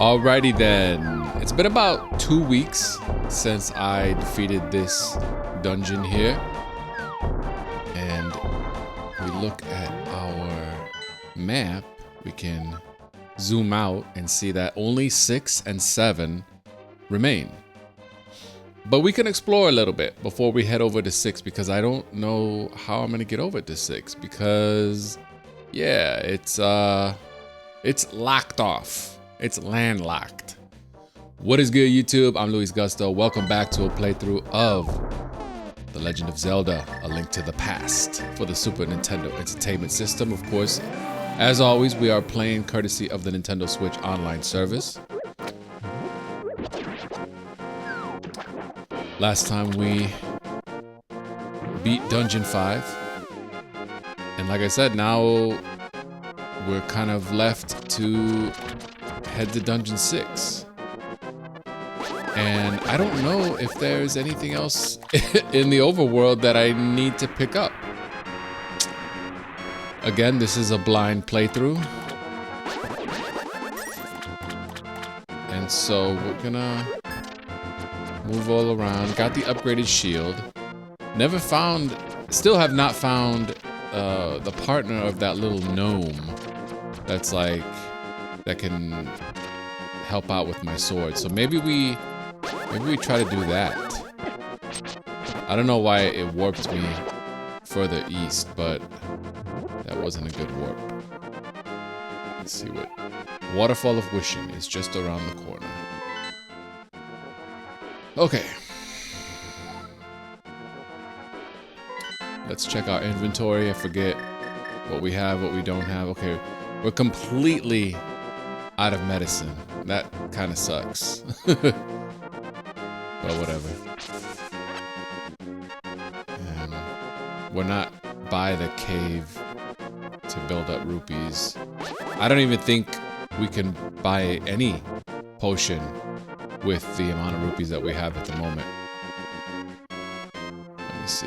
Alrighty then. It's been about 2 weeks since I defeated this dungeon here. And we look at our map, we can zoom out and see that only 6 and 7 remain. But we can explore a little bit before we head over to 6 because I don't know how I'm gonna get over to 6 because yeah, it's locked off. It's landlocked. What is good, YouTube? I'm Luis Gusto. Welcome back to a playthrough of The Legend of Zelda, A Link to the Past for the Super Nintendo Entertainment System. Of course, as always, we are playing courtesy of the Nintendo Switch online service. Last time we beat Dungeon 5. And like I said, now we're kind of left to head to Dungeon 6. And I don't know if there's anything else in the overworld that I need to pick up. Again, this is a blind playthrough. And so we're gonna move all around. Got the upgraded shield. Still have not found the partner of that little gnome that's like, that can help out with my sword. So maybe we try to do that. I don't know why it warped me further east, but that wasn't a good warp. Let's see what Waterfall of Wishing is just around the corner. Okay. Let's check our inventory. I forget what we have, what we don't have. Okay, we're completely out of medicine. That kind of sucks. But whatever. And we're not by the cave to build up rupees. I don't even think we can buy any potion with the amount of rupees that we have at the moment. Let me see.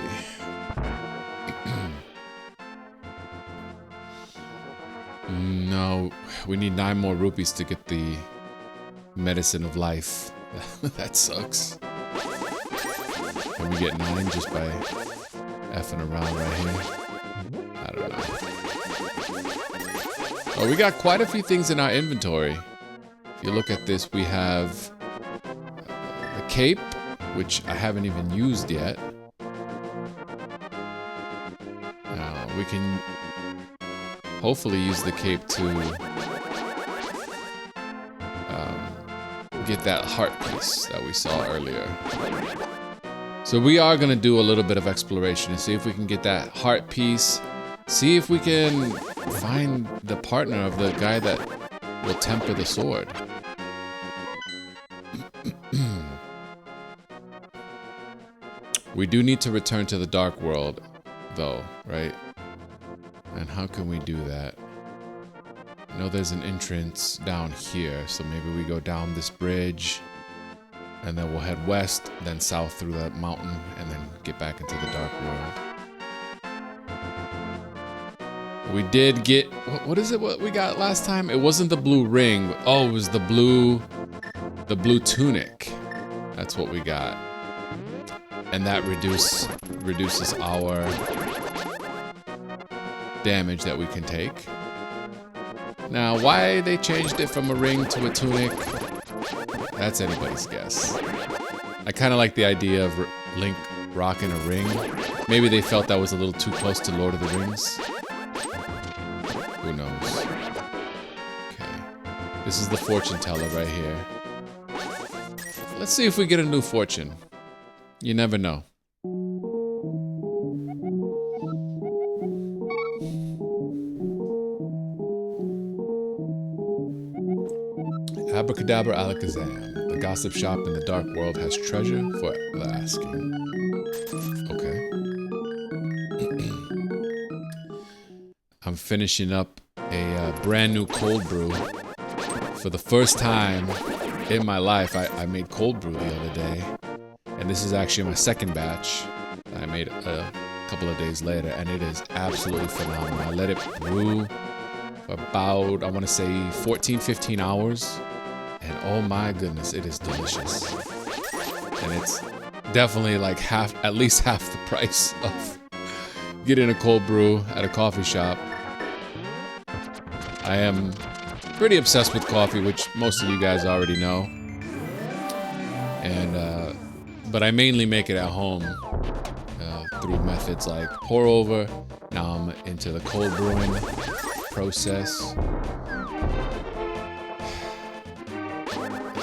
No, we need 9 more rupees to get the medicine of life. That sucks. Can we get 9 just by effing around right here? I don't know. Oh, we got quite a few things in our inventory. If you look at this, we have a cape, which I haven't even used yet. We can hopefully use the cape to get that heart piece that we saw earlier. So we are going to do a little bit of exploration and see if we can get that heart piece. See if we can find the partner of the guy that will temper the sword. We do need to return to the Dark World, though, right? And how can we do that? I know there's an entrance down here, so maybe we go down this bridge, and then we'll head west, then south through that mountain, and then get back into the Dark World. We did get, what is it what we got last time? It wasn't the blue ring. Oh, it was the blue tunic. That's what we got. And that reduces our damage that we can take. Now, why they changed it from a ring to a tunic, that's anybody's guess. I kind of like the idea of Link rocking a ring. Maybe they felt that was a little too close to Lord of the Rings. Who knows? Okay. This is the fortune teller right here. Let's see if we get a new fortune. You never know. Abracadabra Alakazam. The gossip shop in the Dark World has treasure for the asking. Okay. I'm finishing up a brand new cold brew. For the first time in my life, I made cold brew the other day. And this is actually my second batch that I made a couple of days later. And it is absolutely phenomenal. I let it brew for about, I want to say 14, 15 hours. And oh my goodness, it is delicious. And it's definitely like at least half the price of getting a cold brew at a coffee shop. I am pretty obsessed with coffee, which most of you guys already know. And, but I mainly make it at home through methods like pour over. Now I'm into the cold brewing process.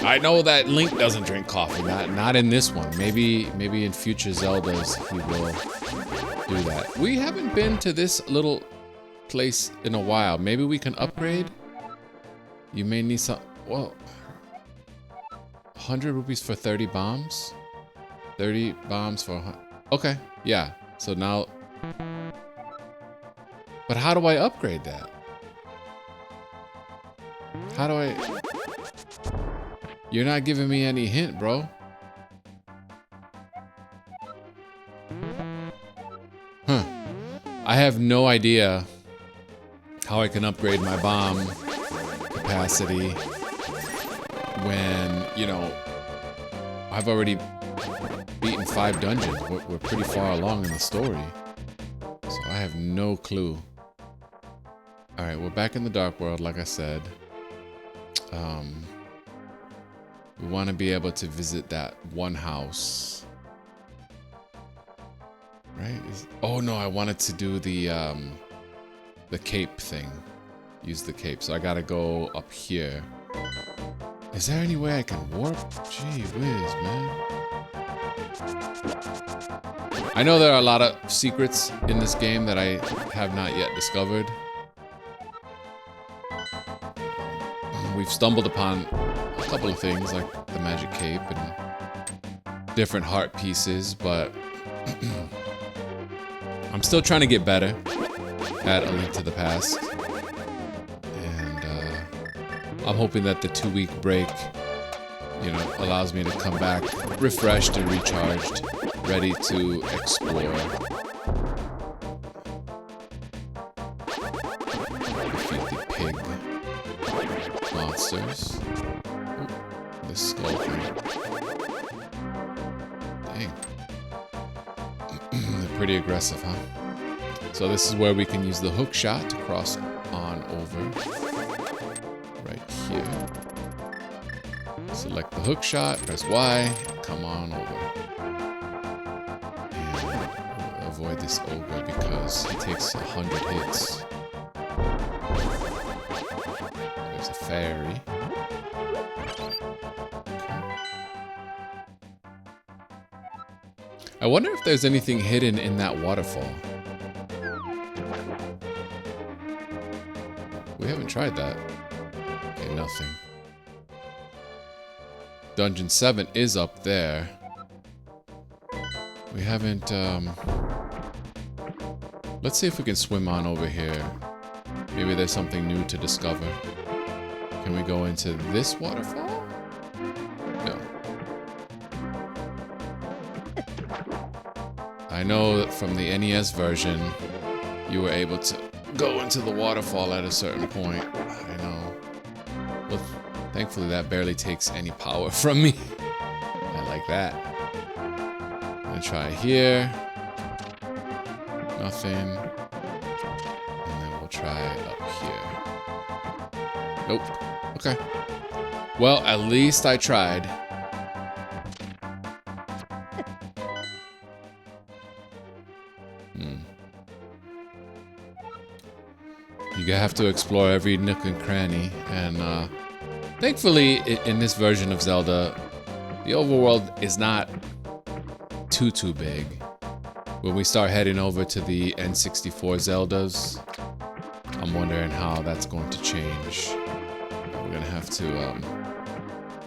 I know that Link doesn't drink coffee, not in this one. Maybe in future Zeldas he will do that. We haven't been to this little place in a while. Maybe we can upgrade. You may need some. Well, 100 rupees for 30 bombs. 30 bombs for 100. Okay, yeah. So now, but how do I upgrade that? How do I? You're not giving me any hint, bro. Huh. I have no idea how I can upgrade my bomb capacity when, you know, I've already beaten 5 dungeons. We're pretty far along in the story. So I have no clue. Alright, we're back in the Dark World, like I said. We want to be able to visit that one house. Right? Oh no, I wanted to do the cape thing. Use the cape. So I gotta go up here. Is there any way I can warp? Gee whiz, man. I know there are a lot of secrets in this game that I have not yet discovered. We've stumbled upon a couple of things like the magic cape and different heart pieces, but I'm still trying to get better at A Link to the Past. And I'm hoping that the 2-week break, you know, allows me to come back refreshed and recharged, ready to explore. Defeat the pig monsters. Ooh, the skull thing. Dang. They're pretty aggressive, huh? So this is where we can use the hook shot to cross on over. Right here. Select the hook shot, press Y, come on over. And avoid this ogre because he takes 100 hits. There's a fairy. I wonder if there's anything hidden in that waterfall. We haven't tried that. Okay, nothing. Dungeon 7 is up there. We haven't, let's see if we can swim on over here. Maybe there's something new to discover. Can we go into this waterfall? No. I know that from the NES version, you were able to go into the waterfall at a certain point. I know. Well, thankfully that barely takes any power from me. I like that. I'm gonna try here. Nothing. And then we'll try up here. Nope. Okay. Well, at least I tried. You have to explore every nook and cranny, and thankfully in this version of Zelda, the overworld is not too big. When we start heading over to the N64 Zeldas, I'm wondering how that's going to change. We're gonna have to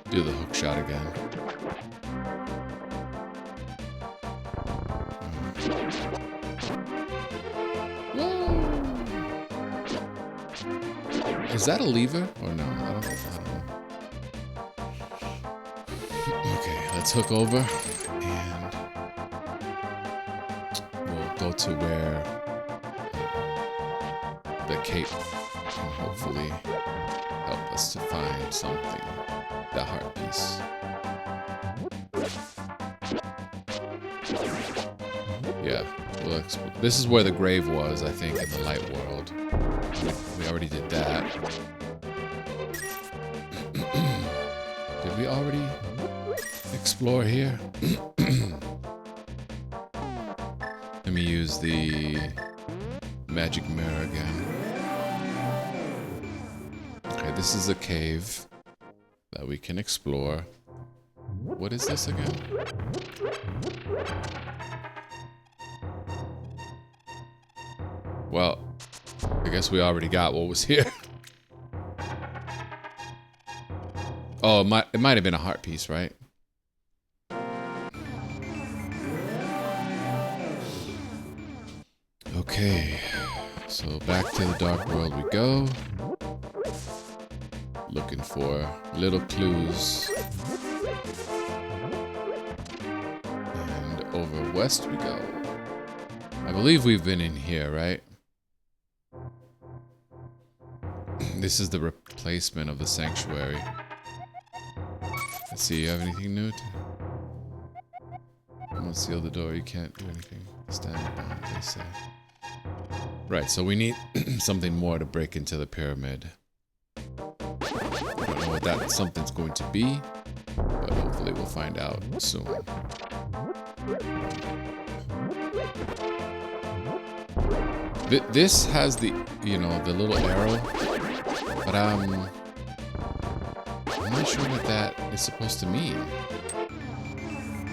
do the hook shot again. Is that a lever or no? I don't know. Okay, let's hook over and we'll go to where the cape can hopefully help us to find something. The heart piece. Yeah, we'll explore. This is where the grave was, I think, in the light world. We already did that. Did we already explore here? Let me use the magic mirror again. Okay, this is a cave that we can explore. What is this again? Well, I guess we already got what was here. Oh, it might have been a heart piece, right? Okay, so back to the dark world we go. Looking for little clues. And over west we go. I believe we've been in here, right? This is the replacement of the sanctuary. Let's see, you have anything new? I'm gonna seal the door, you can't do anything. Stand upon it, they say. Right, so we need something more to break into the pyramid. I don't know what that something's going to be, but hopefully we'll find out soon. This has the, you know, the little arrow, but I'm not sure what that is supposed to mean.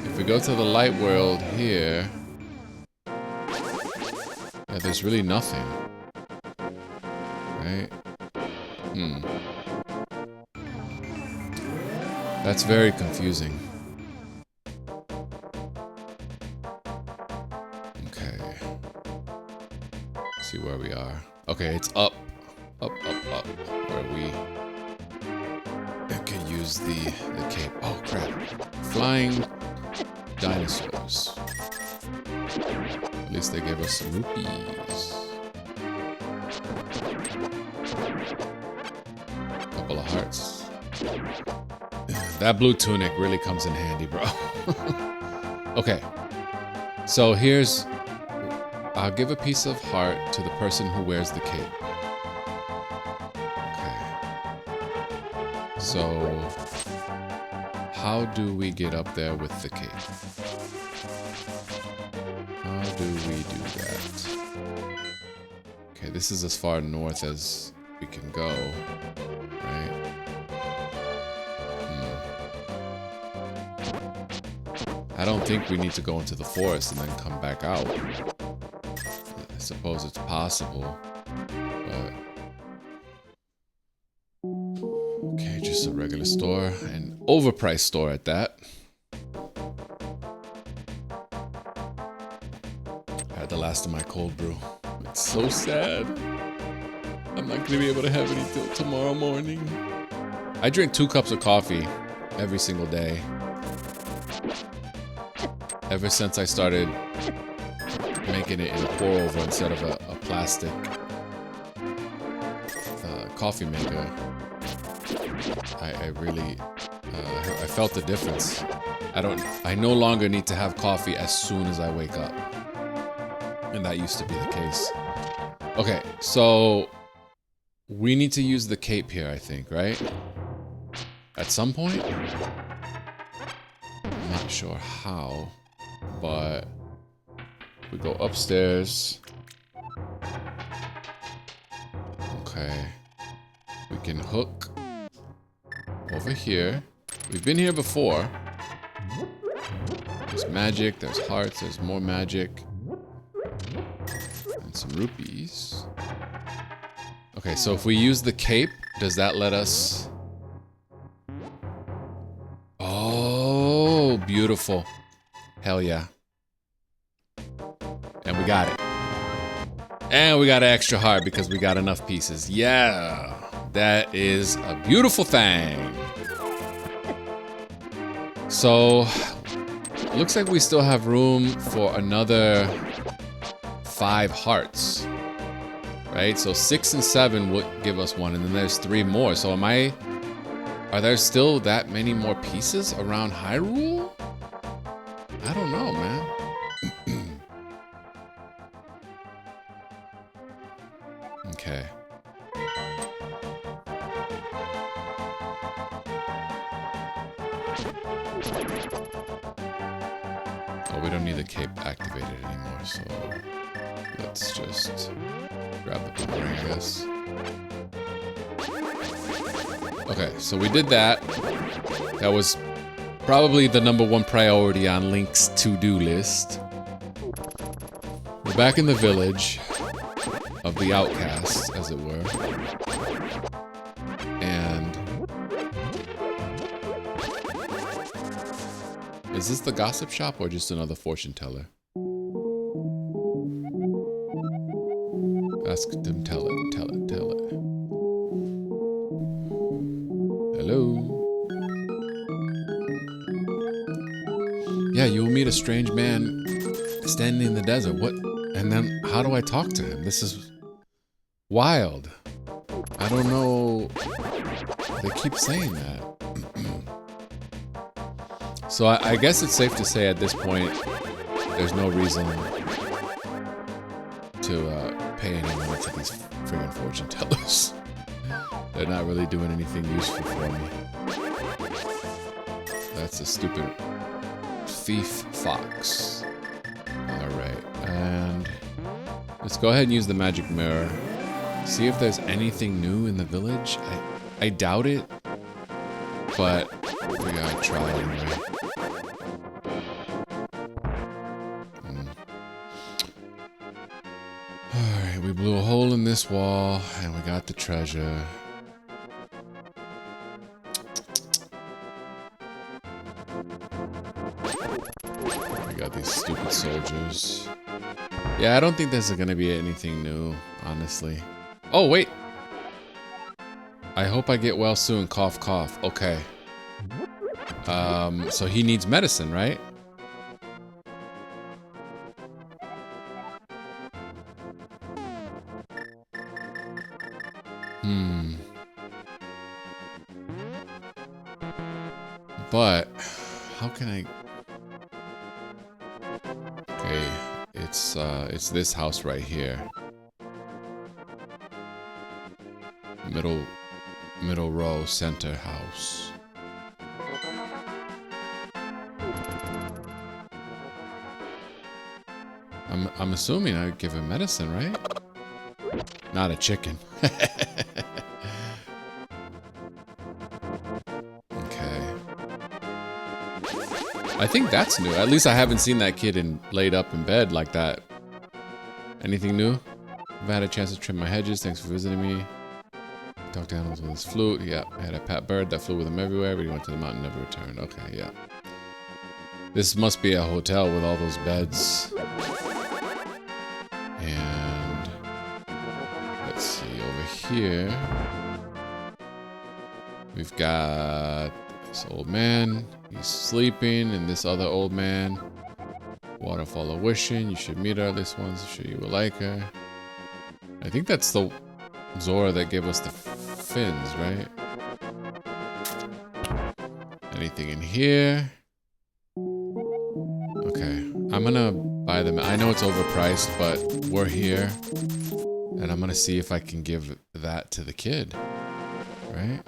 If we go to the light world here, yeah, there's really nothing, right? That's very confusing. Okay. See where we are. Okay, it's up, where we can use the cape. Oh crap! Flying dinosaurs. At least they gave us some rupees. Couple of hearts. That blue tunic really comes in handy, bro. Okay. So here's... I'll give a piece of heart to the person who wears the cape. Okay. So... how do we get up there with the cape? How do we do that? Okay, this is as far north as we can go, right? I don't think we need to go into the forest and then come back out. I suppose it's possible, but... okay, just a regular store, an overpriced store at that. I had the last of my cold brew. It's so sad. I'm not gonna be able to have any till tomorrow morning. I drink 2 cups of coffee every single day. Ever since I started making it in a pour-over instead of a plastic coffee maker, I really I felt the difference. I no longer need to have coffee as soon as I wake up, and that used to be the case. Okay, so we need to use the cape here, I think, right? At some point? I'm not sure how. But we go upstairs. Okay. We can hook over here. We've been here before. There's magic, there's hearts, there's more magic. And some rupees. Okay, so if we use the cape, does that let us... oh, beautiful. Hell yeah. And we got it. And we got an extra heart because we got enough pieces. Yeah. That is a beautiful thing. So, looks like we still have room for another 5 hearts. right? So 6 and 7 would give us 1, and then there's 3 more. So are there still that many more pieces around Hyrule? I don't know, man. Okay. Oh, we don't need the cape activated anymore, so let's just grab the boomerang, I guess. Okay, so we did that. That was probably the #1 priority on Link's to-do list. We're back in the village of the outcasts, as it were. And is this the gossip shop or just another fortune teller? Ask them, tell it, tell it, tell it. Hello? Yeah, you will meet a strange man standing in the desert. What? And then how do I talk to him? This is wild. I don't know. They keep saying that. So I guess it's safe to say at this point, there's no reason to pay any money to these friggin' fortune tellers. They're not really doing anything useful for me. That's a stupid thief fox. Alright, and let's go ahead and use the magic mirror. See if there's anything new in the village. I doubt it, but we gotta try anyway. Alright, we blew a hole in this wall, and we got the treasure. We got these stupid soldiers. Yeah, I don't think there's gonna be anything new, honestly. Oh, wait! I hope I get well soon, cough cough. Okay. So he needs medicine, right? But how can I? Okay, it's this house right here. Middle row, center house. I'm assuming I would give him medicine, right? Not a chicken. I think that's new. At least I haven't seen that kid laid up in bed like that. Anything new? I've had a chance to trim my hedges. Thanks for visiting me. Talk to animals with his flute. Yeah, I had a pet bird that flew with him everywhere, but he went to the mountain and never returned. Okay, yeah. This must be a hotel with all those beds. And let's see, over here we've got this old man. He's sleeping, and this other old man. Waterfall of Wishing. You should meet her. This one's sure you will like her. I think that's the Zora that gave us the fins, right? Anything in here? Okay, I'm gonna buy them. I know it's overpriced, but we're here. And I'm gonna see if I can give that to the kid. Right?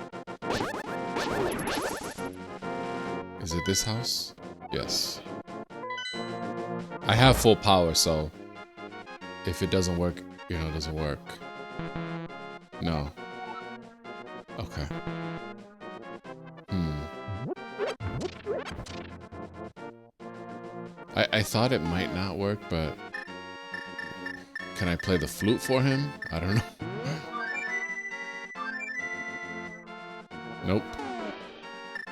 Is it this house? Yes. I have full power, so if it doesn't work, you know, it doesn't work. No. Okay. I thought it might not work, but can I play the flute for him? I don't know. Nope.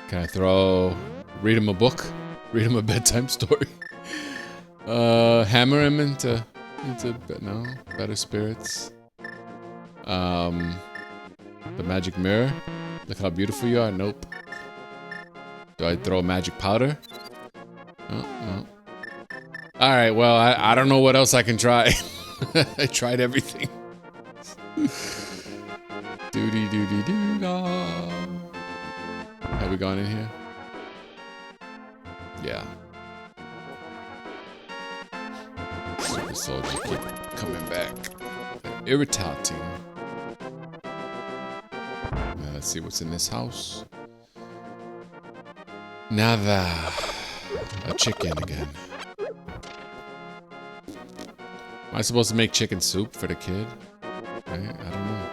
Can I read him a book? Read him a bedtime story? Hammer him into no, better spirits. The magic mirror. Look how beautiful you are. Nope. Do I throw magic powder? No. Alright, well, I don't know what else I can try. I tried everything. Doody doody doo da. Have we gone in here? Yeah. Super soldiers keep coming back. They're irritating. Now let's see what's in this house. Nada. A chicken again. Am I supposed to make chicken soup for the kid? Right? I don't know.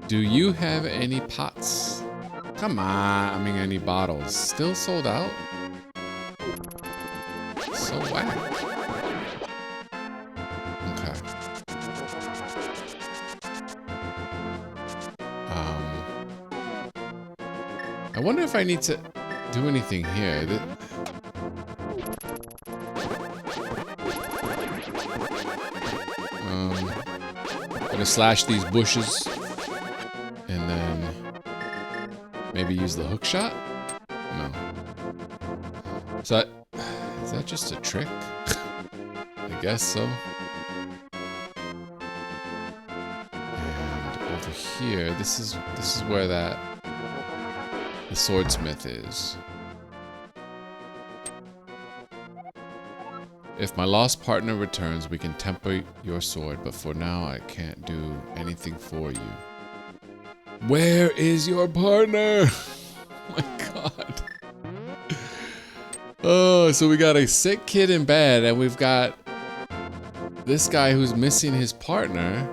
Do you have any pots? Come on, I mean any bottles. Still sold out? So whack. Okay. I wonder if I need to do anything here. I'm gonna slash these bushes and then maybe use the hook shot? No. Is that just a trick? I guess so. And over here, this is where the swordsmith is. If my lost partner returns, we can temper your sword, but for now, I can't do anything for you. Where is your partner? Oh my god. Oh, so we got a sick kid in bed, and we've got this guy who's missing his partner.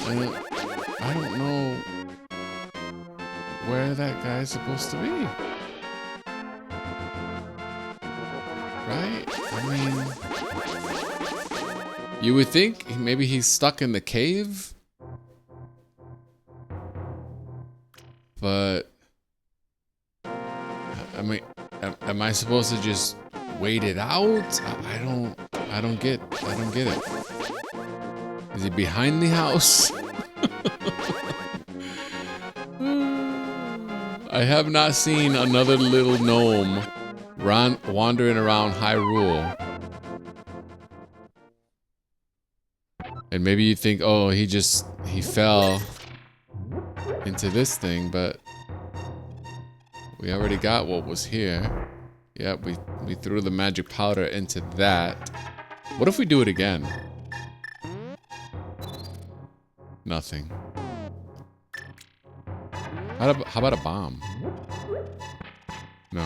And I don't know where that guy's supposed to be. Right? I mean, you would think maybe he's stuck in the cave, but I mean, am I supposed to just wait it out? I don't get it. Is he behind the house? I have not seen another little gnome wandering around Hyrule. And maybe you think, oh, he fell into this thing, but we already got what was here. Yep, we threw the magic powder into that. What if we do it again? Nothing. How about a bomb? No.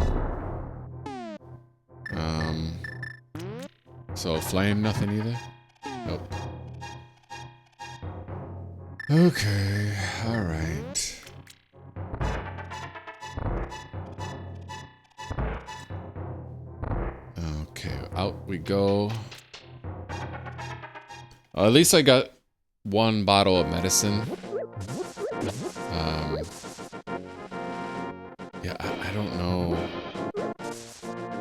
So flame, nothing either? Nope. Okay, alright. Okay, out we go. At least I got one bottle of medicine. Yeah, I don't know.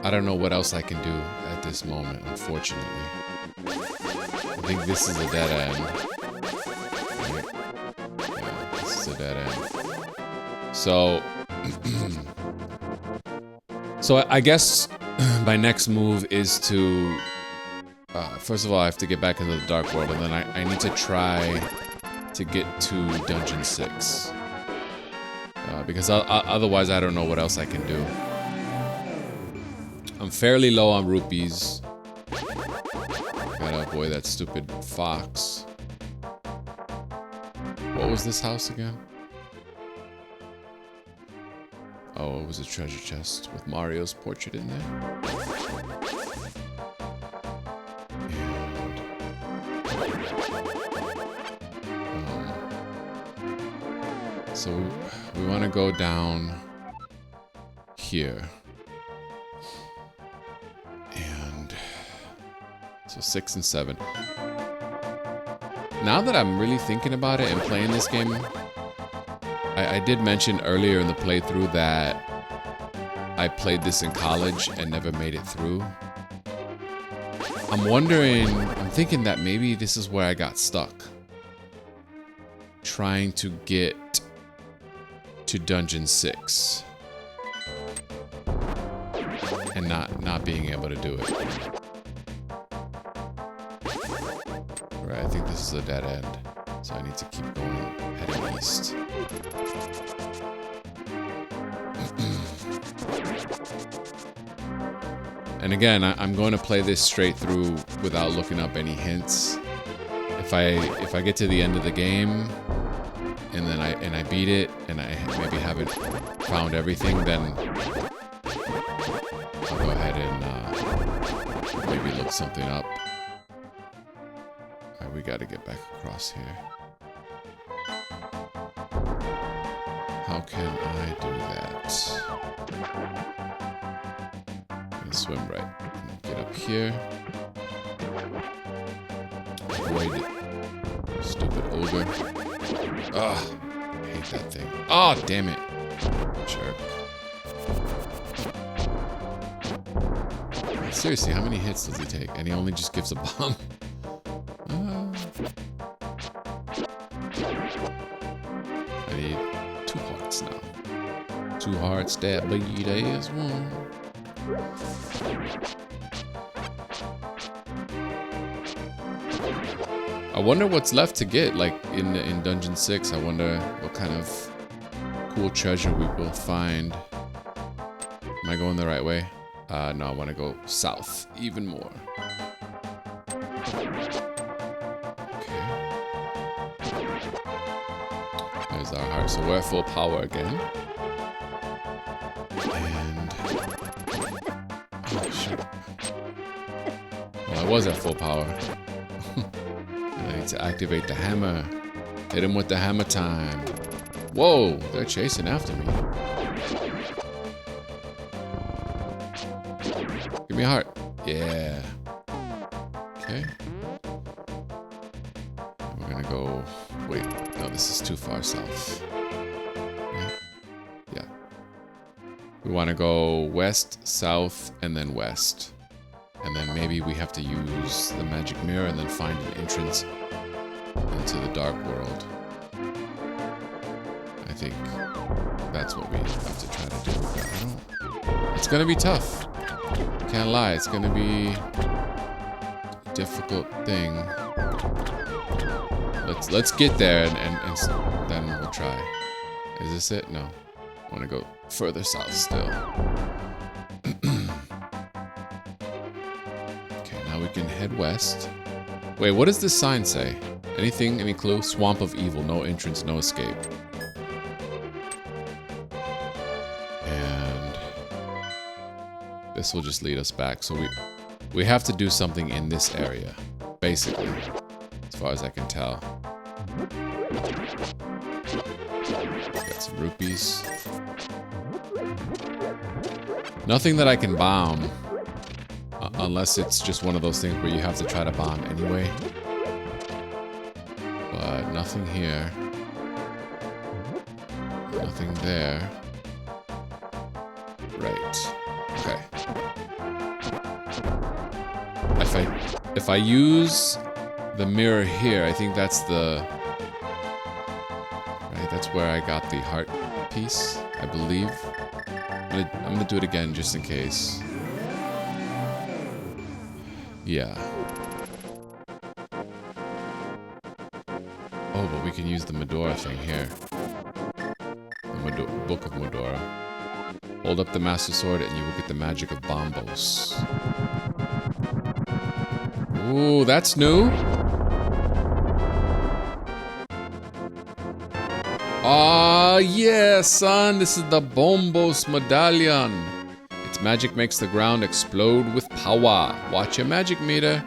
I don't know what else I can do at this moment, unfortunately. I think this is a dead end. Right? Yeah, this is a dead end. So, so I guess my next move is to, first of all, I have to get back into the Dark World, and then I need to try to get to Dungeon 6. Because otherwise I don't know what else I can do. I'm fairly low on rupees. Gotta avoid that stupid fox. What was this house again? Oh, it was a treasure chest with Mario's portrait in there. And so we want to go down here. And so 6 and 7. Now that I'm really thinking about it and playing this game, I did mention earlier in the playthrough that I played this in college and never made it through. I'm thinking that maybe this is where I got stuck. Trying to get to Dungeon 6. And not being able to do it. Right. I think this is a dead end. So I need to keep going, heading east. And again, I'm going to play this straight through without looking up any hints. If I get to the end of the game and then I beat it and I maybe haven't found everything, then I'll go ahead and maybe look something up. Alright, we got to get back across here. How can I do that? I'm gonna swim right. Get up here. Avoid stupid ogre. Ugh, I hate that thing. Oh, damn it. Jerk. Seriously, how many hits does he take? And he only just gives a bomb. I need 2 hearts now. 2 hearts that beat as one. I wonder what's left to get, like in Dungeon 6. I wonder what kind of cool treasure we will find. Am I going the right way? No, I want to go south even more. Okay. There's our heart. So we're at full power again. And... oh, shit. Well, I was at full power. I need to activate the hammer. Hit him with the hammer time. Whoa, they're chasing after me. Give me a heart. Yeah. Okay. We're gonna go... wait, no, this is too far south. Right? Yeah. We want to go west, south, and then west. And then maybe we have to use the magic mirror and then find an entrance into the dark world. I think that's what we have to try to do. But I don't... it's gonna be tough. Can't lie, it's gonna be a difficult thing. Let's get there and then we'll try. Is this it? No. I want to go further south still. We can head west. Wait, what does this sign say? Anything? Any clue? Swamp of evil. No entrance, no escape. And this will just lead us back. So we have to do something in this area, basically, as far as I can tell. Got some rupees. Nothing that I can bomb. Unless it's just one of those things where you have to try to bomb anyway. But nothing here. Nothing there. Right. Okay. If I use the mirror here, I think that's the... right, that's where I got the heart piece, I believe. I'm gonna do it again just in case. Yeah. Oh, but we can use the Medora thing here. The Book of Medora. Hold up the Master Sword and you will get the magic of Bombos. Ooh, that's new. Ah, yeah, son. This is the Bombos Medallion. Its magic makes the ground explode with power. Watch your magic meter.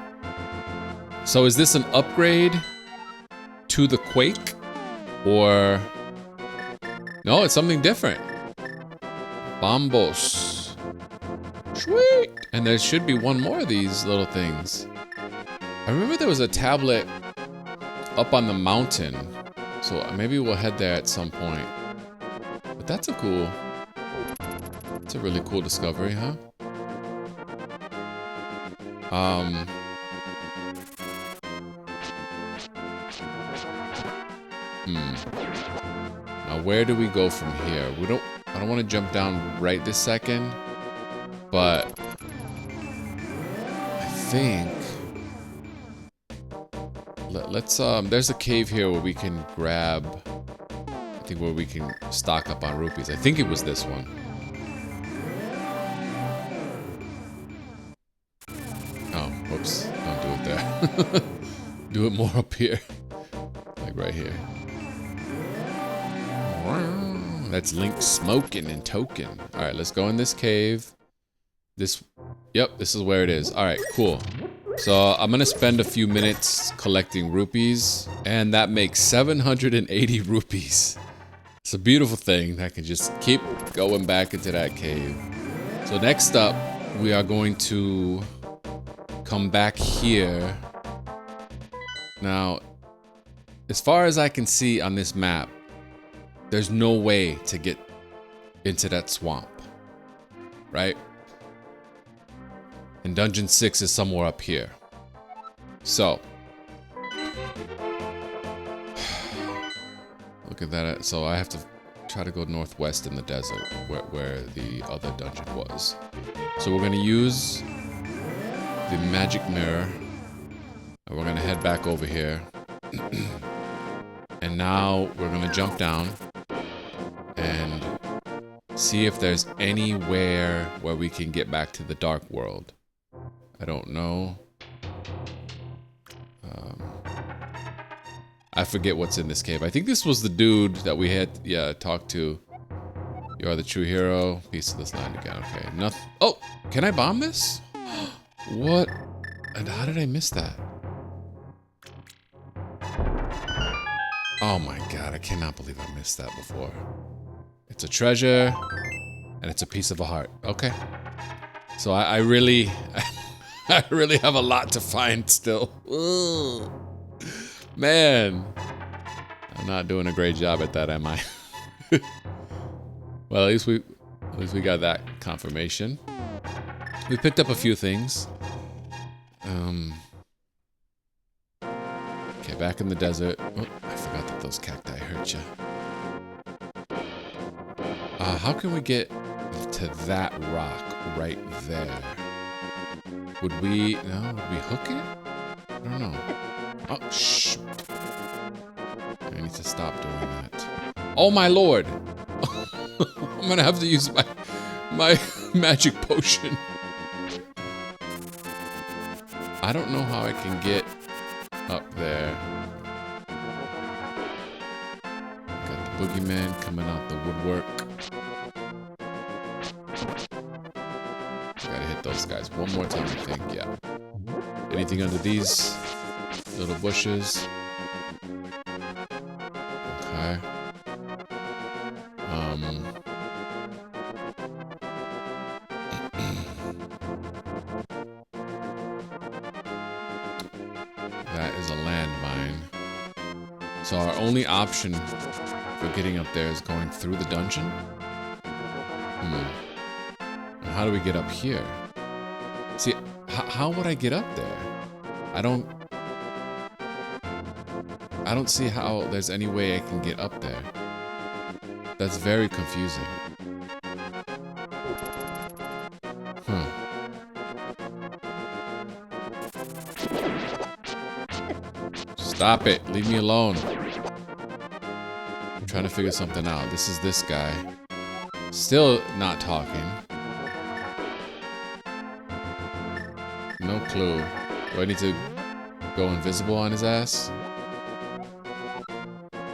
So is this an upgrade to the Quake? Or... no, it's something different. Bombos. Sweet. And there should be one more of these little things. I remember there was a tablet up on the mountain. So maybe we'll head there at some point. But that's a cool... it's a really cool discovery, huh? Now where do we go from here? I don't want to jump down right this second, but I think let's there's a cave here where we can grab, I think where we can stock up on rupees. I think it was this one. Oh, whoops. Don't do it there. Do it more up here. Like right here. That's Link smoking and token. Alright, let's go in this cave. Yep, this is where it is. Alright, cool. So I'm gonna spend a few minutes collecting rupees, and that makes 780 rupees. It's a beautiful thing. I can just keep going back into that cave. So next up, we are going to come back here. Now, as far as I can see on this map, there's no way to get into that swamp, right? And Dungeon 6 is somewhere up here. So, look at that. So I have to try to go northwest in the desert where the other dungeon was. So we're gonna use the magic mirror. And we're gonna head back over here. And now we're gonna jump down and see if there's anywhere where we can get back to the dark world. I don't know. I forget what's in this cave. I think this was the dude that we had, talked to. You are the true hero. Piece of this land again. Okay, nothing. Oh, can I bomb this? What? And how did I miss that? Oh my god, I cannot believe I missed that before. It's a treasure, and it's a piece of a heart. Okay. So I really, I really have a lot to find still. Ugh. Man, I'm not doing a great job at that, am I? Well, at least we got that confirmation. We picked up a few things. Okay, back in the desert. Oh, I forgot that those cacti hurt you. How can we get to that rock right there? Would we hook it? I don't know. Oh, shh. I need to stop doing that. Oh my lord! I'm gonna have to use my magic potion. I don't know how I can get up there. Got the boogeyman coming out the woodwork. Gotta hit those guys one more time, I think. Yeah. Anything under these little bushes? Okay. That is a landmine. So our only option for getting up there is going through the dungeon? And how do we get up here? See, how would I get up there? I don't see how there's any way I can get up there. That's very confusing. Stop it. Leave me alone. I'm trying to figure something out. This is this guy. Still not talking. No clue. Do I need to go invisible on his ass?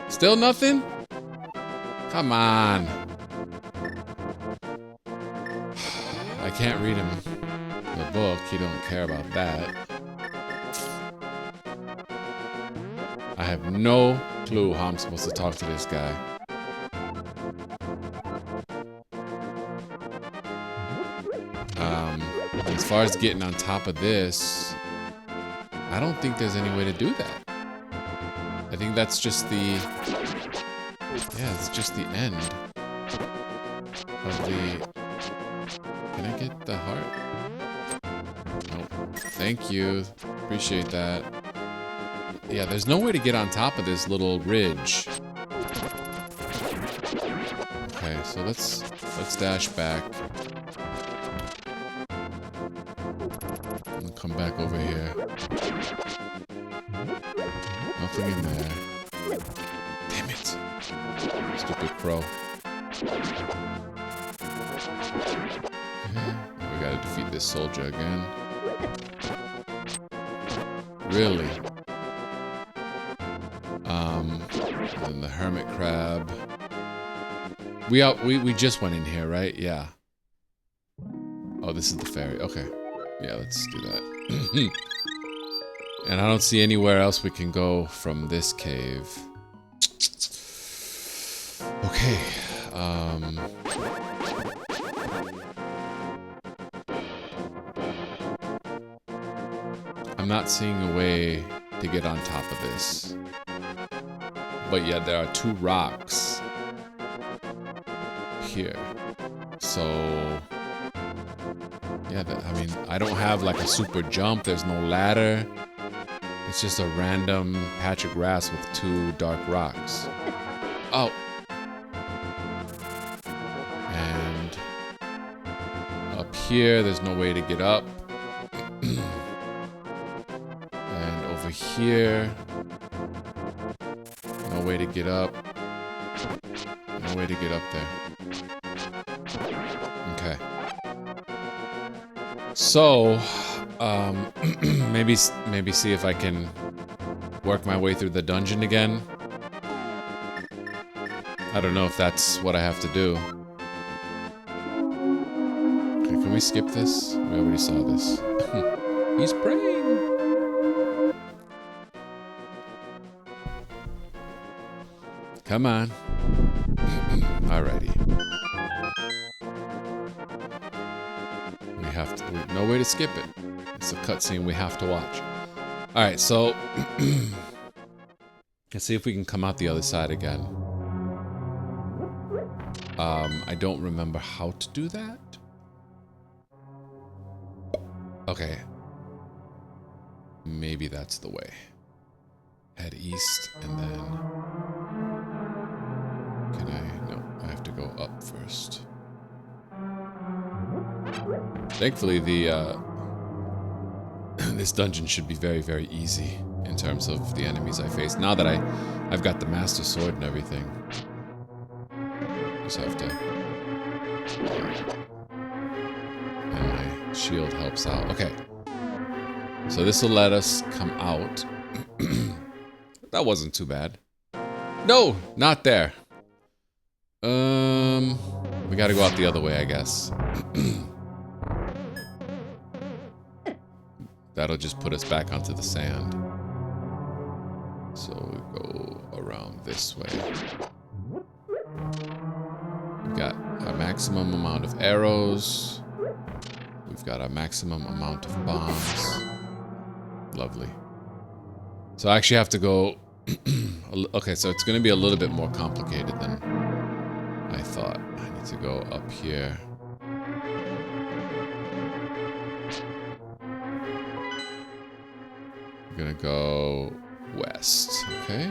Still nothing? Come on. I can't read him the book. He don't care about that. I have no clue how I'm supposed to talk to this guy. As far as getting on top of this, I don't think there's any way to do that. I think that's just the... Yeah, it's just the end of the... Can I get the heart? Nope. Thank you. Appreciate that. Yeah, there's no way to get on top of this little ridge. Okay, so let's dash back. And come back over here. nothing in there. Damn it. Stupid crow. We gotta defeat this soldier again. Really? And the hermit crab. We just went in here, right? Yeah. Oh, this is the ferry. Okay. Yeah, let's do that. And I don't see anywhere else we can go from this cave. Okay. I'm not seeing a way to get on top of this. But yeah, there are two rocks here. So yeah, I mean, I don't have like a super jump. There's no ladder. It's just a random patch of grass with two dark rocks. Oh. And up here, there's no way to get up. And over here, no way to get up. No way to get up there. Okay. So, maybe see if I can work my way through the dungeon again. I don't know if that's what I have to do. Okay, can we skip this? We already saw this. He's praying! Come on. Alrighty. We have to... no way to skip it. It's a cutscene we have to watch. Alright, so... let's see if we can come out the other side again. I don't remember how to do that. Okay. Maybe that's the way. Head east, and then... can I... no, I have to go up first. Thankfully, the, this dungeon should be very, very easy in terms of the enemies I face. Now that I've got the Master Sword and everything. Just have to... and my shield helps out. Okay. So this will let us come out. That wasn't too bad. No! Not there. We gotta go out the other way, I guess. That'll just put us back onto the sand. So we go around this way. We've got a maximum amount of arrows. We've got a maximum amount of bombs. Lovely. So I actually have to go... okay, so it's going to be a little bit more complicated than I thought. I need to go up here. I'm going to go west, okay?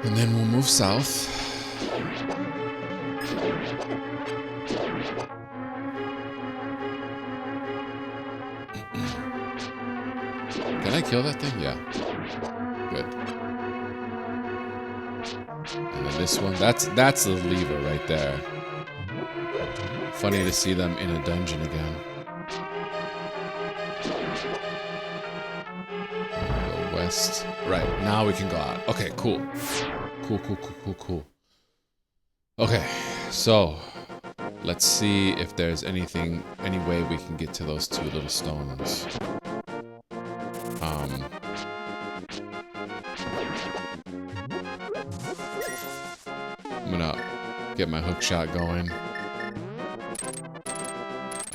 And then we'll move south. Can I kill that thing? Yeah. Good. And then this one, that's the lever right there. Funny to see them in a dungeon again. Go west. Right, now we can go out. Okay, cool. Cool. Okay, so let's see if there's any way we can get to those two little stones. I'm gonna get my hook shot going.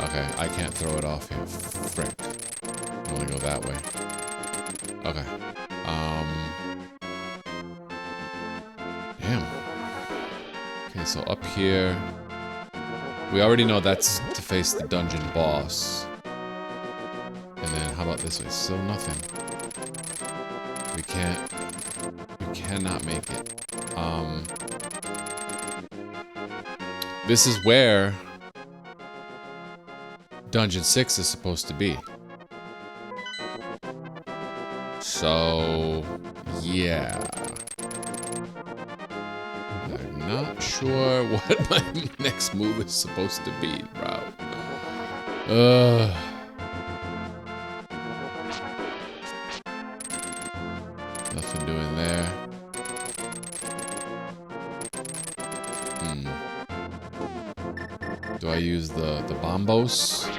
Okay, I can't throw it off here. Frick. I only go that way. Okay. Damn. Okay, so up here... we already know that's to face the dungeon boss. And then, how about this way? Still nothing. We cannot make it. This is where Dungeon 6 is supposed to be. So, yeah. I'm not sure what my next move is supposed to be, bro. Nothing doing there. Do I use the bombos?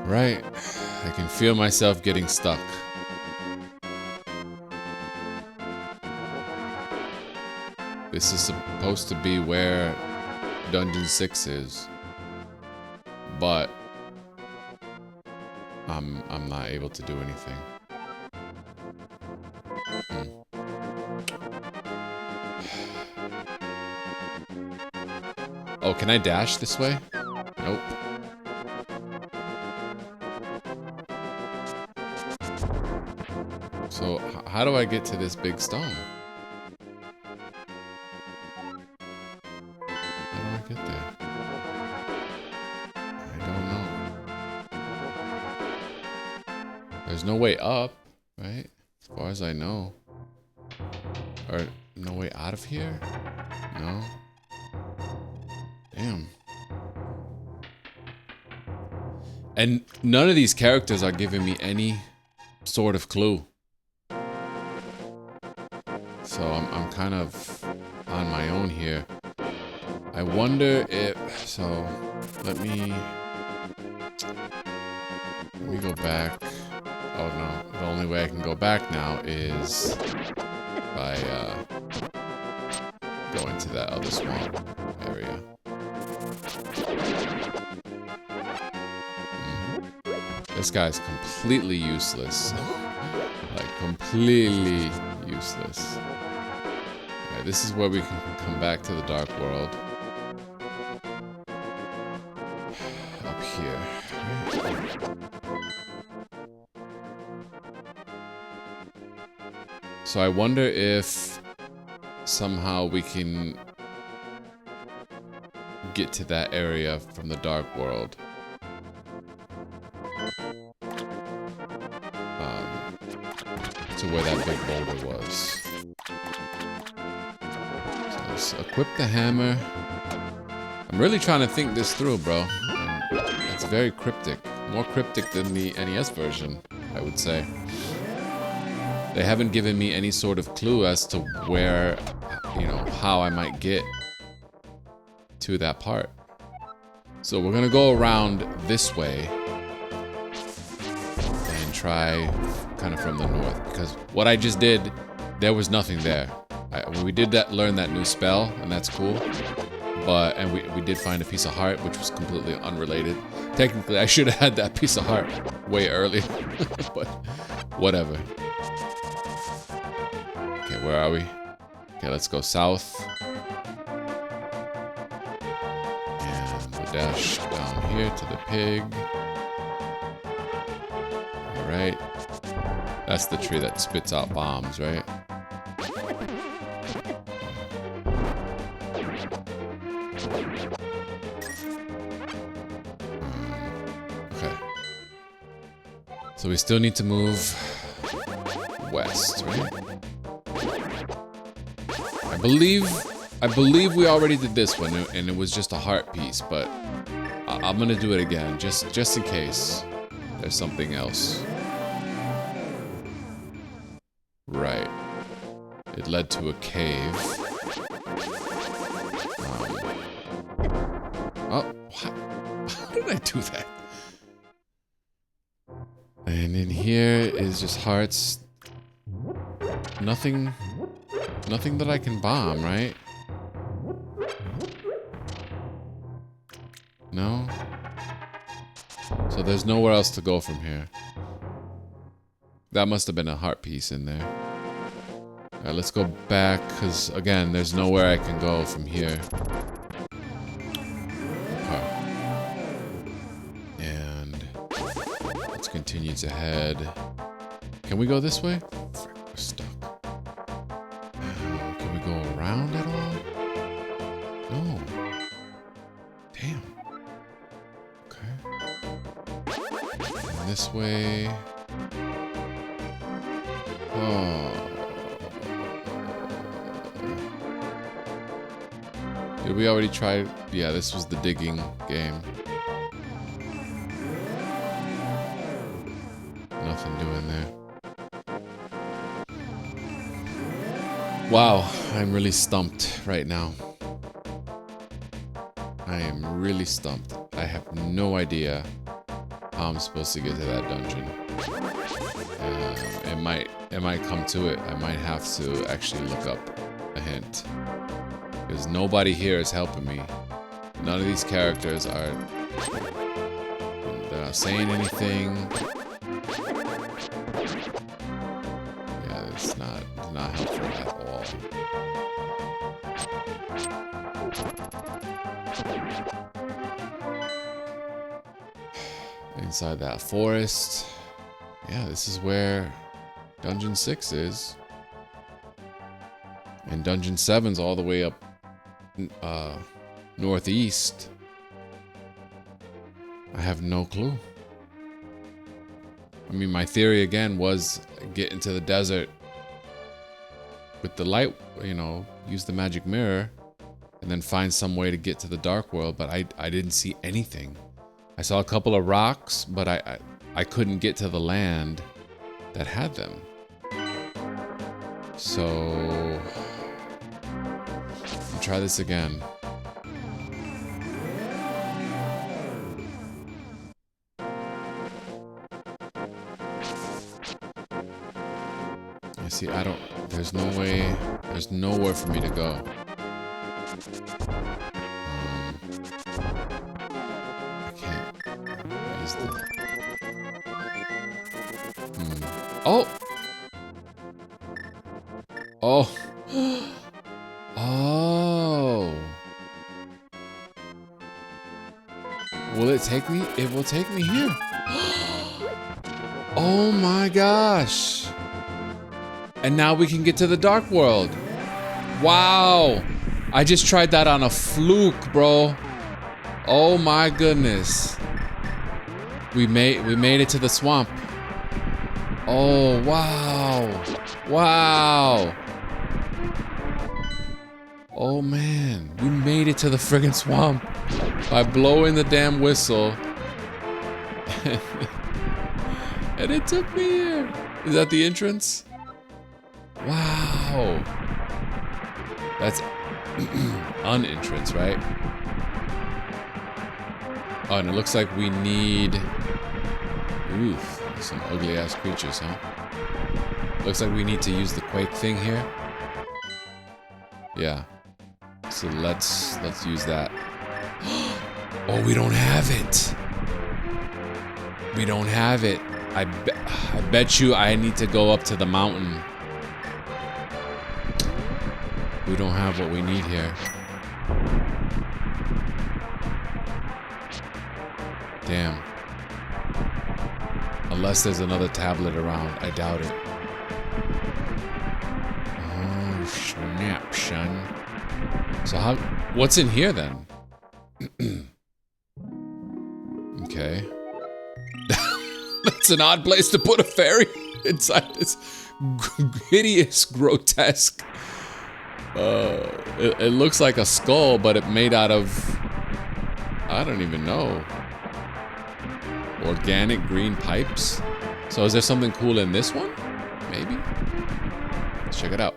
Right. I can feel myself getting stuck. This is supposed to be where Dungeon 6 is. But I'm not able to do anything. Oh, can I dash this way? Nope. So, how do I get to this big stone? How do I get there? I don't know. There's no way up, right? As far as I know. Or no way out of here? No. Damn. And none of these characters are giving me any sort of clue. So I'm kind of on my own here. I wonder if... So, let me go back. Oh no, the only way I can go back now is by going to that other swamp area. This guy's completely useless. Like, completely useless. Alright, this is where we can come back to the Dark World. Up here. So I wonder if somehow we can get to that area from the Dark World. To where that big boulder was. So let's equip the hammer. I'm really trying to think this through, bro. And it's very cryptic. More cryptic than the NES version, I would say. They haven't given me any sort of clue as to where, you know, how I might get to that part. So we're gonna go around this way and try kind of from the north, because what I just did, there was nothing there. We did learn that new spell, and that's cool. But, and we did find a piece of heart, which was completely unrelated. Technically, I should have had that piece of heart way earlier, but whatever. Okay, where are we? Okay, let's go south. And we'll dash down here to the pig. Alright. That's the tree that spits out bombs, right? Okay. So we still need to move west, right? I believe we already did this one, and it was just a heart piece, but I'm gonna do it again, just in case there's something else. Right. It led to a cave. Oh, how did I do that? And in here is just hearts. Nothing that I can bomb, right? No? So there's nowhere else to go from here. That must have been a heart piece in there. Alright, let's go back, because, again, there's nowhere I can go from here. Okay. And let's continue to head. Can we go this way? Frick, we're stuck. And this way. Oh. Did we already try? Yeah, this was the digging game. Nothing doing there. Wow, I'm really stumped right now. I am really stumped. I have no idea how I'm supposed to get to that dungeon. It might come to it. I might have to actually look up a hint. Because nobody here is helping me. None of these characters are... They're not saying anything. Yeah, it's not helpful at all. Inside that forest. Yeah, this is where Dungeon 6 is. And Dungeon 7's all the way up northeast. I have no clue. I mean, my theory again was get into the desert with the light, you know, use the magic mirror and then find some way to get to the dark world, but I didn't see anything. I saw a couple of rocks, but I couldn't get to the land that had them. So I'll try this again. I see, there's nowhere for me to go. I can't. What is this? Oh! Oh! Oh! Will it take me? It will take me here. Oh my gosh! And now we can get to the dark world. Wow! I just tried that on a fluke, bro. Oh my goodness. We made it to the swamp. Oh wow. Wow. Oh man, we made it to the friggin' swamp by blowing the damn whistle. And it took me here. Is that the entrance? Wow. That's un-entrance, right? Oh, and it looks like we need... Oof, some ugly-ass creatures, huh? Looks like we need to use the quake thing here. Yeah. So let's use that. Oh, we don't have it. We don't have it. I bet you I need to go up to the mountain. We don't have what we need here. Damn. Unless there's another tablet around. I doubt it. Oh, snap, son. So what's in here then? Okay. That's an odd place to put a fairy inside this hideous, grotesque. It looks like a skull, but it made out of, I don't even know. Organic green pipes. So is there something cool in this one? Maybe. Let's check it out.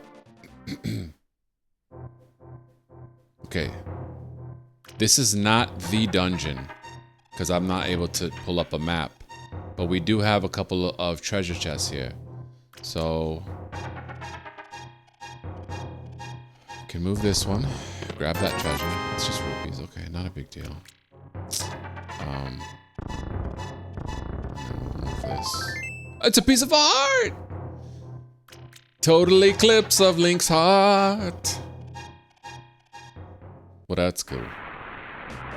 Okay. This is not the dungeon, because I'm not able to pull up a map. But we do have a couple of treasure chests here. So... can move this one. Grab that treasure. It's just rupees. Okay, not a big deal. Move this. It's a piece of art! Total eclipse of Link's heart. Well, that's cool.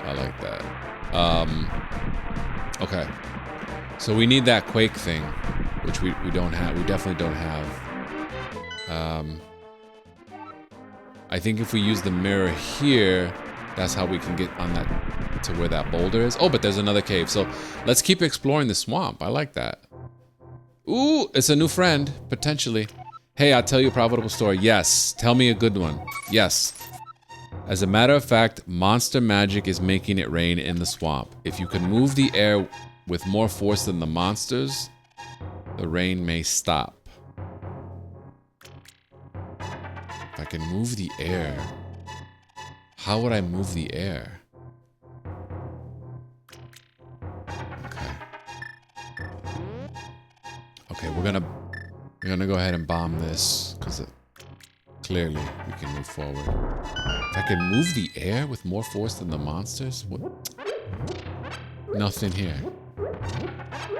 I like that. Okay. So we need that quake thing, which we don't have. We definitely don't have. I think if we use the mirror here, that's how we can get on that to where that boulder is. Oh, but there's another cave. So let's keep exploring the swamp. I like that. Ooh, it's a new friend, potentially. Hey, I'll tell you a profitable story. Yes, tell me a good one. Yes. As a matter of fact, monster magic is making it rain in the swamp. If you can move the air with more force than the monsters, the rain may stop. If I can move the air, how would I move the air? Okay. Okay, we're gonna go ahead and bomb this because clearly we can move forward. If I can move the air with more force than the monsters, what? Nothing here.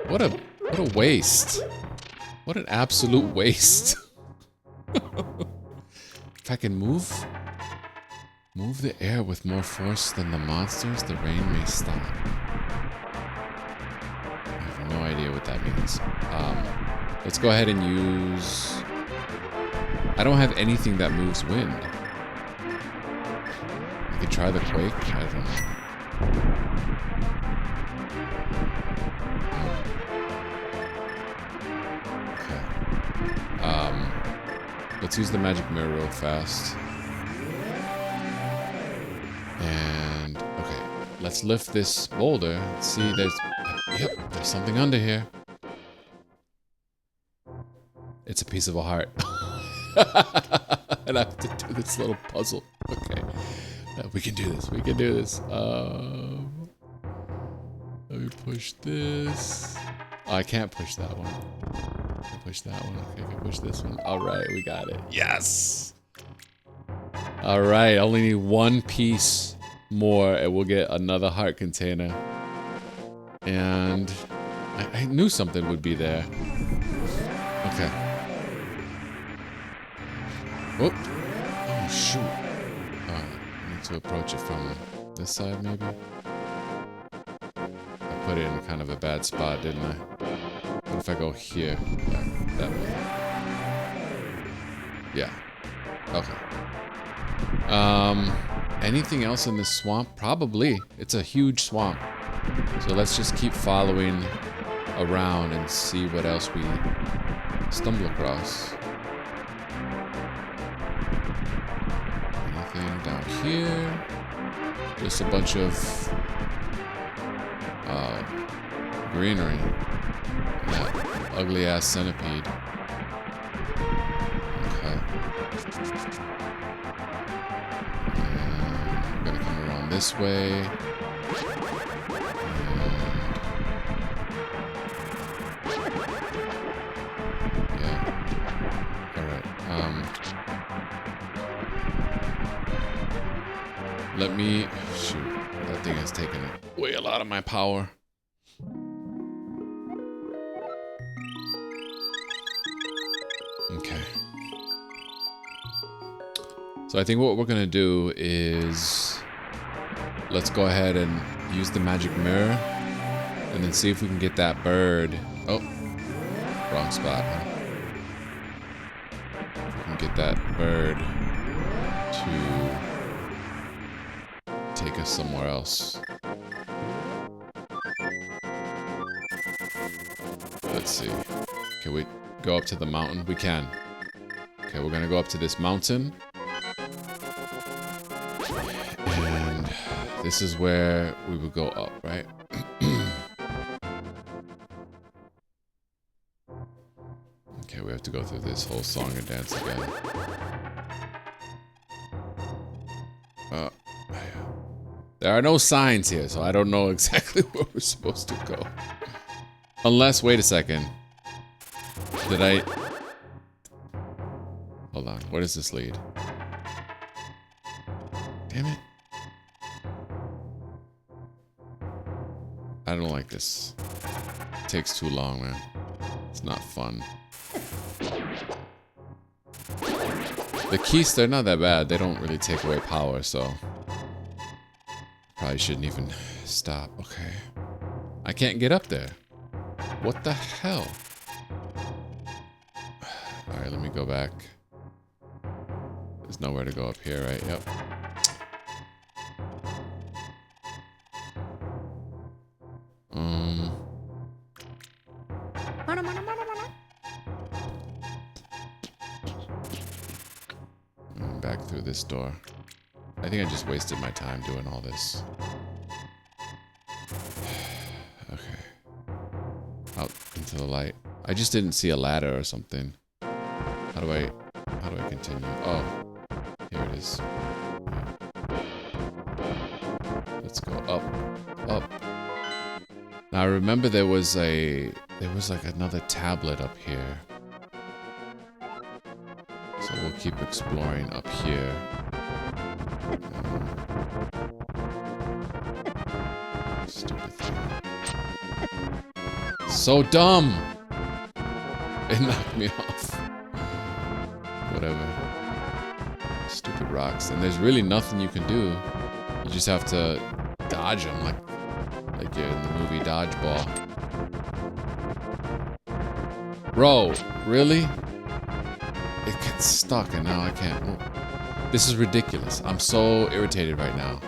What a waste. What an absolute waste. If I can move the air with more force than the monsters, the rain may stop. I have no idea what that means. Let's go ahead and use... I don't have anything that moves wind. I could try the quake. I don't know. Okay. Let's use the magic mirror real fast. And okay, let's lift this boulder. Let's see, there's something under here. It's a piece of a heart. And I have to do this little puzzle. Okay. We can do this. We can do this. Let me push this. Oh, I can't push that one. I can push that one. Okay, I can push this one. Alright, we got it. Yes! Alright, I only need one piece more and we'll get another heart container. And I knew something would be there. Okay. Whoop. Oh, shoot. I need to approach it from this side, maybe? I put it in kind of a bad spot, didn't I? What if I go here? Yeah, that way. Yeah. Okay. Anything else in this swamp? Probably. It's a huge swamp. So let's just keep following around and see what else we stumble across. Anything down here? Just a bunch of greenery. That ugly ass centipede. Okay. And I'm gonna come around this way. Let me... Shoot. That thing has taken away a lot of my power. Okay. So I think what we're gonna do is... Let's go ahead and use the magic mirror. And then see if we can get that bird... Oh. Wrong spot, huh? If we can get that bird to... take us somewhere else. Let's see. Can we go up to the mountain? We can. Okay, we're gonna go up to this mountain. And this is where we would go up, right? Okay, we have to go through this whole song and dance again. There are no signs here, so I don't know exactly where we're supposed to go. Unless, wait a second. Did I... Hold on, where does this lead? Damn it. I don't like this. It takes too long, man. It's not fun. The keys, they're not that bad. They don't really take away power, so... Probably shouldn't even stop. Okay. I can't get up there. What the hell? Alright, let me go back. There's nowhere to go up here, right? Yep. Back through this door. I think I just wasted my time doing all this. Okay. Out into the light. I just didn't see a ladder or something. How do I continue? Oh, here it is. Let's go up, up. Now I remember there was like another tablet up here. So we'll keep exploring up here. Stupid thing. So dumb! It knocked me off. Whatever. Stupid rocks. And there's really nothing you can do. You just have to dodge them like you're in the movie Dodgeball. Bro, really? It gets stuck and now I can't move. This is ridiculous. I'm so irritated right now.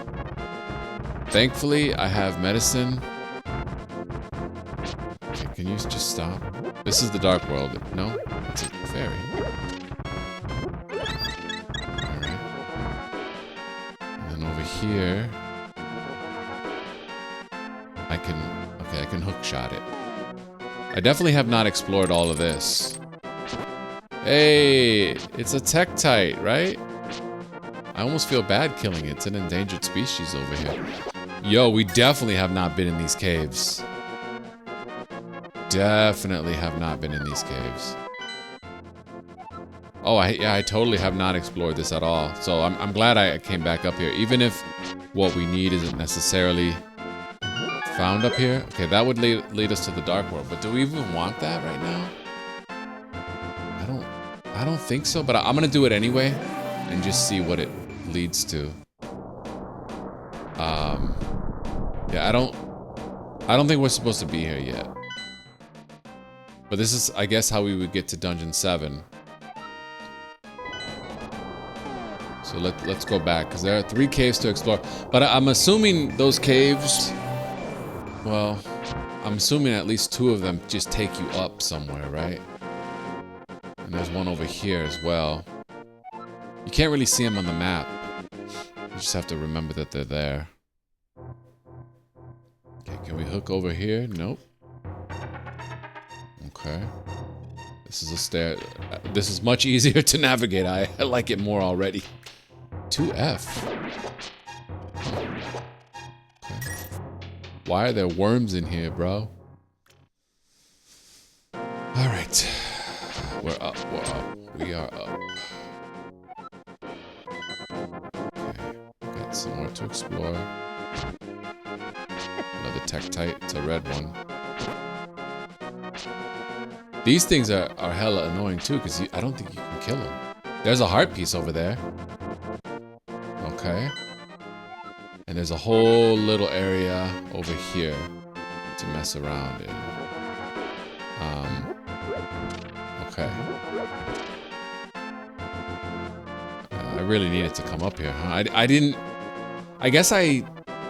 Thankfully, I have medicine. Okay, can you just stop? This is the Dark World. No? It's a fairy. Alright. And then over here... I can hook shot it. I definitely have not explored all of this. Hey, it's a Tektite, right? I almost feel bad killing it. It's an endangered species over here. Yo, we definitely have not been in these caves. Definitely have not been in these caves. Oh, yeah, I totally have not explored this at all. So I'm glad I came back up here. Even if what we need isn't necessarily found up here. Okay, that would lead us to the Dark World. But do we even want that right now? I don't think so, but I'm gonna do it anyway and just see what it leads to. Yeah, I don't think we're supposed to be here yet. But this is, I guess, how we would get to Dungeon 7. So let's go back, because there are 3 caves to explore. But I'm assuming those caves... Well, I'm assuming at least 2 of them just take you up somewhere, right? And there's one over here as well. You can't really see them on the map. You just have to remember that they're there. Okay, can we hook over here? Nope. Okay. This is a stair. This is much easier to navigate. I like it more already. 2F. Okay. Why are there worms in here, bro? Alright. We're up, we are up. Okay, got some more to explore. Another Tektite, it's a red one. These things are hella annoying too, because I don't think you can kill them. There's a heart piece over there. Okay. And there's a whole little area over here to mess around in. Okay. I really needed to come up here, huh? I guess I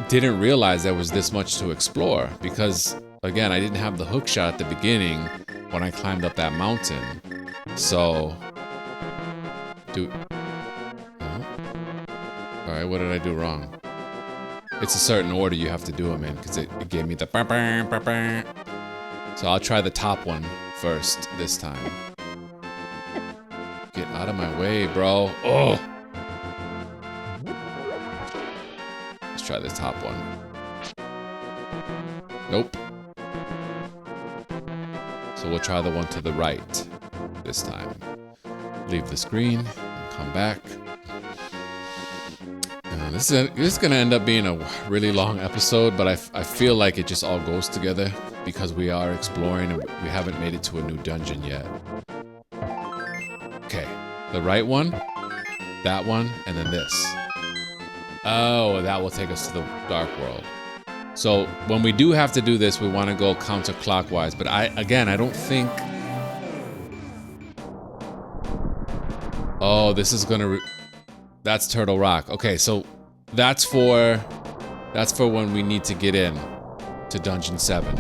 didn't realize there was this much to explore because, again, I didn't have the hook shot at the beginning when I climbed up that mountain. So, Alright, what did I do wrong? It's a certain order you have to do them in because it gave me the So I'll try the top one first this time. Get out of my way, bro. Oh! Let's try the top one. Nope. So we'll try the one to the right this time. Leave the screen and come back. This is gonna end up being a really long episode, but I feel like it just all goes together because we are exploring and we haven't made it to a new dungeon yet. Okay, the right one, that one, and then this. Oh, that will take us to the Dark World. So when we do have to do this, we want to go counterclockwise, but I don't think... Oh, this is gonna... That's Turtle Rock. Okay, so that's for when we need to get in to Dungeon 7.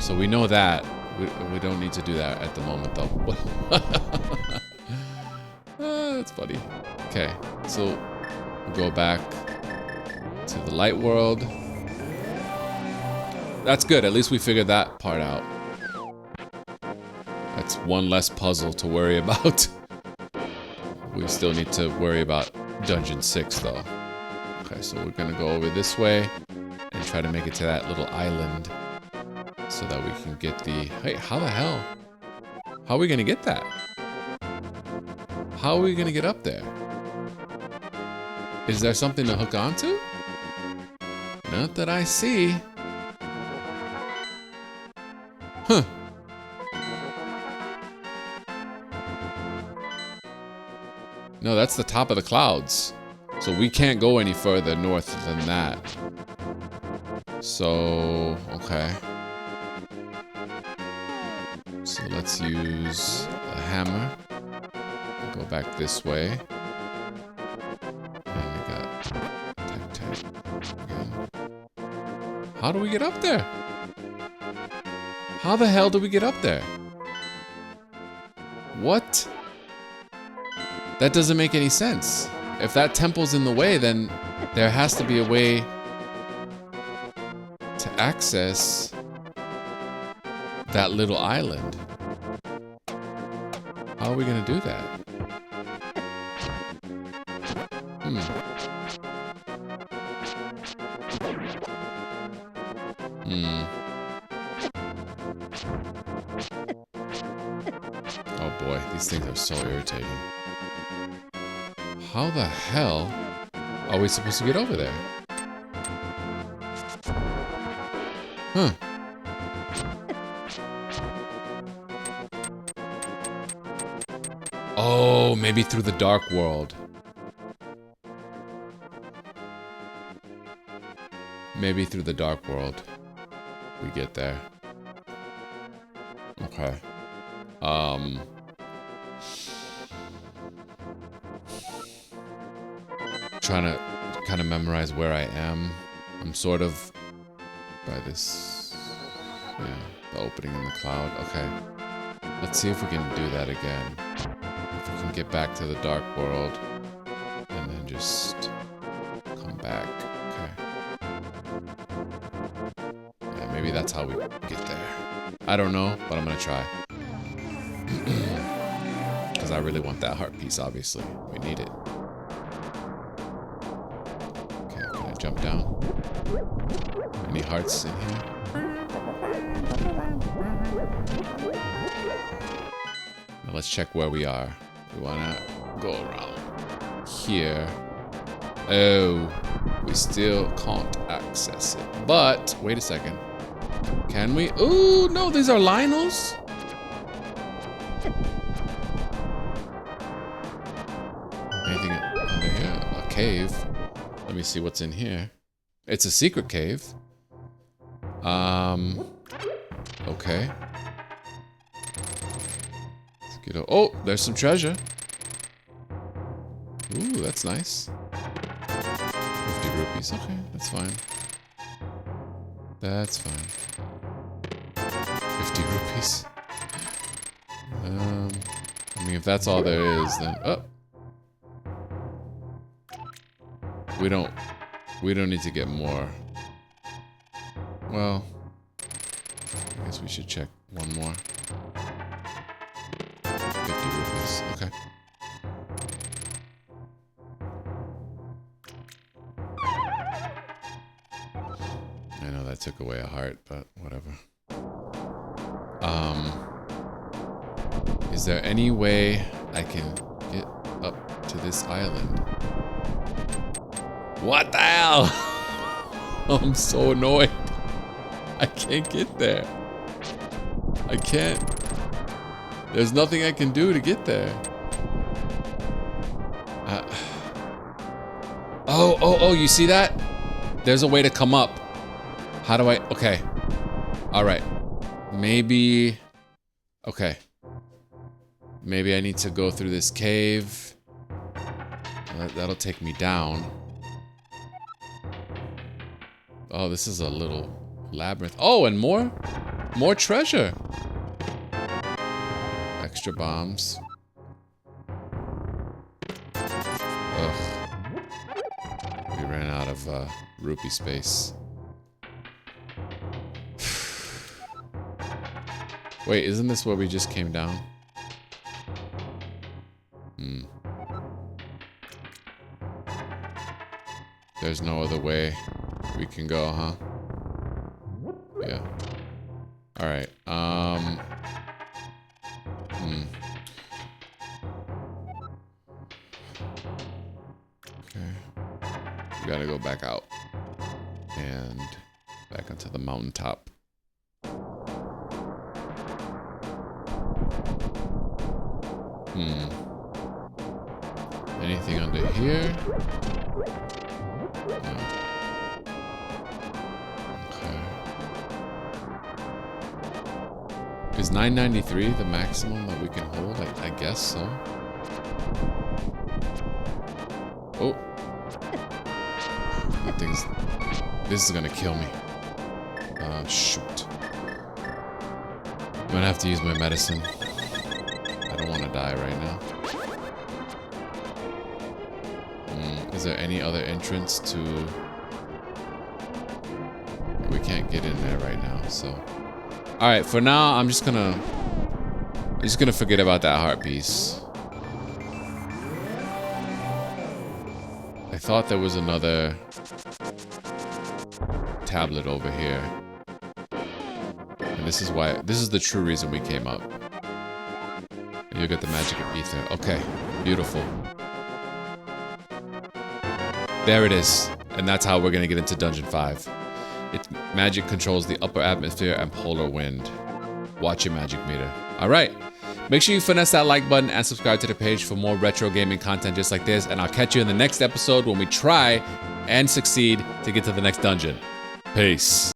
So we know that. We don't need to do that at the moment, though. That's funny. Okay, so we'll go back to the light world. That's good. At least we figured that part out. That's one less puzzle to worry about. We still need to worry about Dungeon 6, though. Okay, so we're gonna go over this way and try to make it to that little island so that we can get the... Hey, how the hell? How are we gonna get that? How are we gonna get up there? Is there something to hook onto? Not that I see. Huh. No, that's the top of the clouds. So we can't go any further north than that. So, okay. So let's use a hammer. Go back this way. And we got tap again. How do we get up there? How the hell do we get up there? What? That doesn't make any sense. If that temple's in the way, then there has to be a way to access that little island. How are we gonna do that? Oh boy, these things are so irritating. How the hell are we supposed to get over there? Huh. Oh, maybe through the dark world. Maybe through the dark world we get there. Okay. Trying to kind of memorize where I am. I'm sort of by this, yeah, the opening in the cloud. Okay. Let's see if we can do that again. If we can get back to the dark world and then just come back. Yeah, maybe that's how we get there. I don't know, but I'm gonna try. Because I really want that heart piece, obviously. We need it. Okay, can I jump down? Any hearts in here? Now let's check where we are. We wanna go around here. Oh, we still can't access it. But, wait a second. Can we? Ooh, no, these are Lionels? Anything under here? A cave. Let me see what's in here. It's a secret cave. Okay. Let's get oh, there's some treasure. Ooh, that's nice. 50 rupees. Okay, that's fine. That's fine. 50 rupees. I mean, if that's all there is, then oh, we don't need to get more. Well, I guess we should check one more. 50 rupees. Okay. I know that took away a heart, but whatever. Is there any way I can get up to this island? What the hell? I'm so annoyed. I can't get there. I can't. There's nothing I can do to get there. Oh, you see that? There's a way to come up. How do I? Okay. All right. Maybe. Okay. Maybe I need to go through this cave. That'll take me down. Oh, this is a little labyrinth. Oh, and more treasure. extra bombs. Ugh. We ran out of rupee space. Wait, isn't this where we just came down? There's no other way we can go, huh? Yeah. Alright, Okay. We gotta go back out. And back onto the mountaintop. Anything under here? No. Okay. Is 993 the maximum that we can hold? I guess so. Oh. That thing's... This is gonna kill me. Shoot. I'm gonna have to use my medicine. I don't want to die right now. Is there any other entrance to... We can't get in there right now, so... Alright, for now, I'm just gonna forget about that heart piece. I thought there was another tablet over here. And this is the true reason we came up. And you get the magic of ether. Okay, beautiful. There it is. And that's how we're gonna get into Dungeon 5. Magic controls the upper atmosphere and polar wind. Watch your magic meter. Alright. Make sure you finesse that like button and subscribe to the page for more retro gaming content just like this. And I'll catch you in the next episode when we try and succeed to get to the next dungeon. Peace.